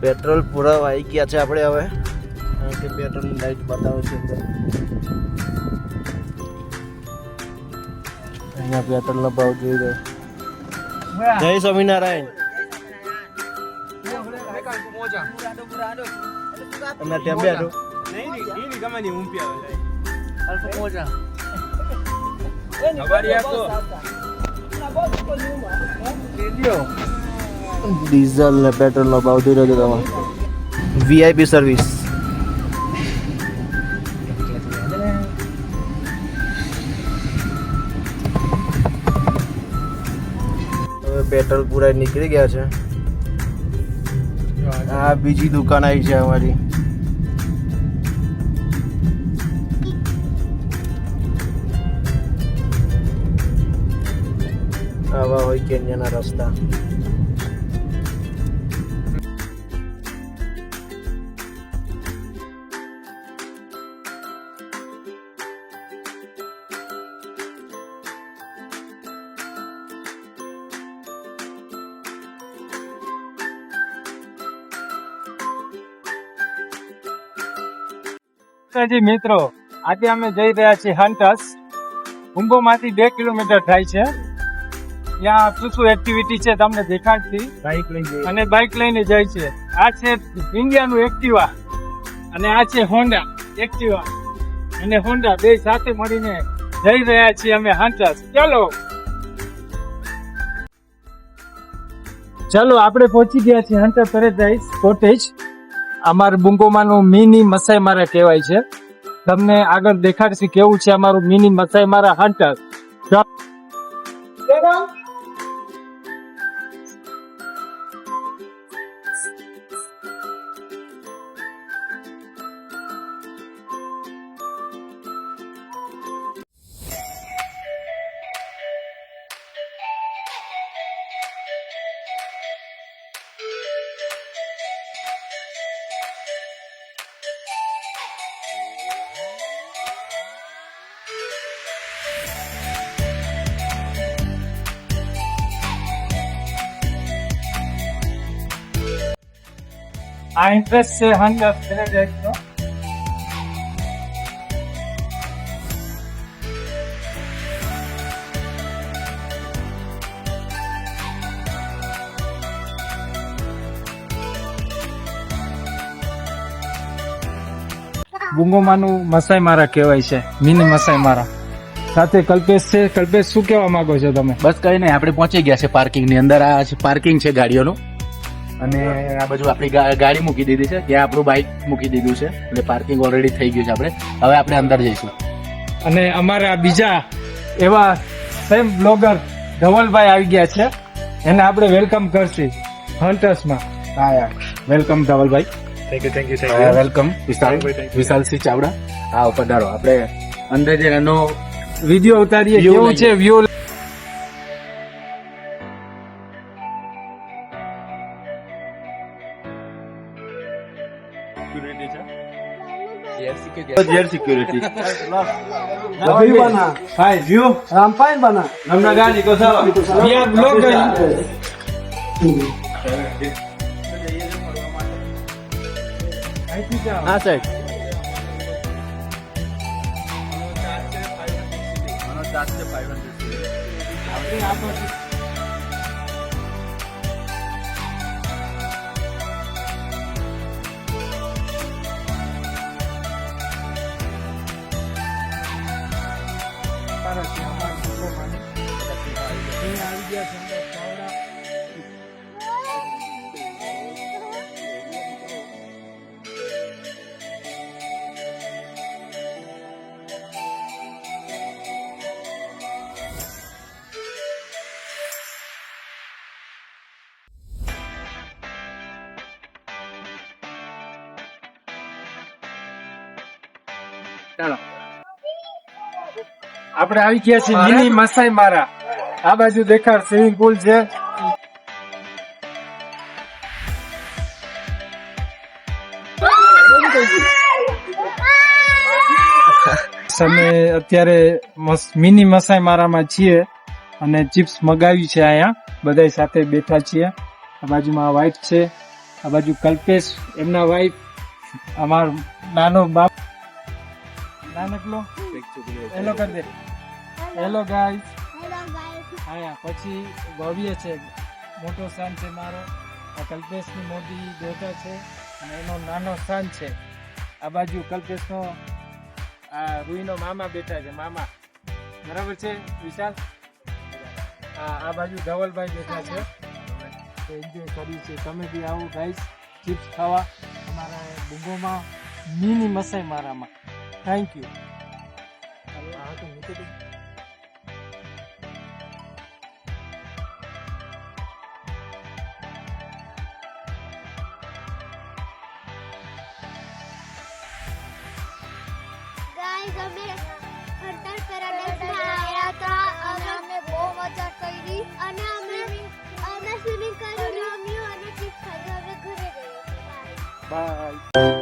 Petrol પૂરા આવી ગયા છે આપણે હવે કે પેટ્રોલ લાઈટ બતાવે છે અહીંયા પેટ્રોલનો ભાવ જોઈ રહ્યો જય સ્વામિનારાયણ અને ત્યાં બેઠો ડીઝલ ને પેટ્રોલ નો ભાવ જોઈ રહ્યો છો તમે વીઆઈપી સર્વિસ હવે પેટ્રોલ પૂરા નીકળી ગયા છે આ બીજી દુકાન આવી છે અમારી આવા હોય કેન્યાના રસ્તા મિત્રો આજે અમે જઈ રહ્યા છીએ હન્ટર્સ ઉંબોમાંથી 2 કિલોમીટર થાય છે ત્યાં શું શું એક્ટિવિટી છે તમને દેખાડતી બાઇક લઈને જાય છે આ છે ઇન્ડિયાનું એક્ટિવા અને આ છે હોન્ડા એક્ટિવા અને હોન્ડા બે સાથે મળીને જઈ રહ્યા છીએ અમે હન્ટર્સ ચાલો આપણે પહોંચી ગયા છીએ હન્ટર પેરેડાઇઝ કોટેજ અમારું બુંગોમાનું મિની મસાઈ મારા કહેવાય છે તમને આગળ દેખાડશે કેવું છે અમારું મિની મસાઈ મારા હન્ટર આ ઇન્ટરેસ્ટ છે હન્ટર પેરેડાઇઝનો બુંગોમાનું મસાઈ મારા કહેવાય છે મિની મસાઈ મારા સાથે કલ્પેશ છે કલ્પેશ શું કહેવા માંગો છો તમે બસ કઈ નહીં આપણે પહોંચી ગયા છે પાર્કિંગ ની અંદર આ પાર્કિંગ છે ગાડીઓનું અને આ બાજુ આપણી ગાડી મૂકી દીધી છે ત્યાં આપણું બાઇક મૂકી દીધું છે એટલે પાર્કિંગ ઓલરેડી થઈ ગયું છે હવે આપણે અંદર જઈશું અને અમારા બીજા એવા સેમ બ્લોગર ધવલભાઈ આવી ગયા છે એને આપણે વેલકમ કરશું હન્ટર્સમાં હા યાર વેલકમ ધવલભાઈ thank you welcome Vishalsinh Chavda હા પધારો આપણે અંદર જે એનો વિડીયો ઉતારીએ કેવું છે વ્યૂ सिक्योरिटी अभी बना हाय व्यू रामपाइन बना हमने गाड़ी को सारा वी आर ब्लॉगर हाँ साइड ચાલો આપણે આવી ગયા છીએ મિની મસાઈ મારા આ બાજુ દેખાડ સ્વિમિંગ પુલ છે અમે અત્યારે મિની મસાઈ મારામાં છીએ અને ચિપ્સ મગાવી છે અહીંયા બધા સાથે બેઠા છીએ આ બાજુમાં વ્હાઈટ છે આ બાજુ કલ્પેશ એમના વાઈફ, અમારો નાનો બાપ નાનકલો હેલો કર દે. Hello guys. હા પછી ભવ્ય છે, મોટો સન છે મારો. આ કલ્પેશની મોટી ડોટર છે અને એનો નાનો સન છે. આ બાજુ કલ્પેશનો આ રૂહીનો મામા બેઠા છે, મામા બરાબર છે વિશાલ. આ બાજુ ધવલભાઈ બેઠા છે, એન્જોય કર્યું છે. તમે બી આવો ગાઈસ ચિપ્સ ખાવા અમારા ડુંગોમાં, મીની મસાઈ મારામાં. Thank you. ગાઈસ અમે હડતાલ પેરાડાઈઝમાં આવ્યા હતા અને અમે બહુ મજા કરી અને અમે સ્વિમિંગ કર્યું, રમ્યું અને ચિપ્સ ખાધું. હવે ઘરે જઈએ. બાય.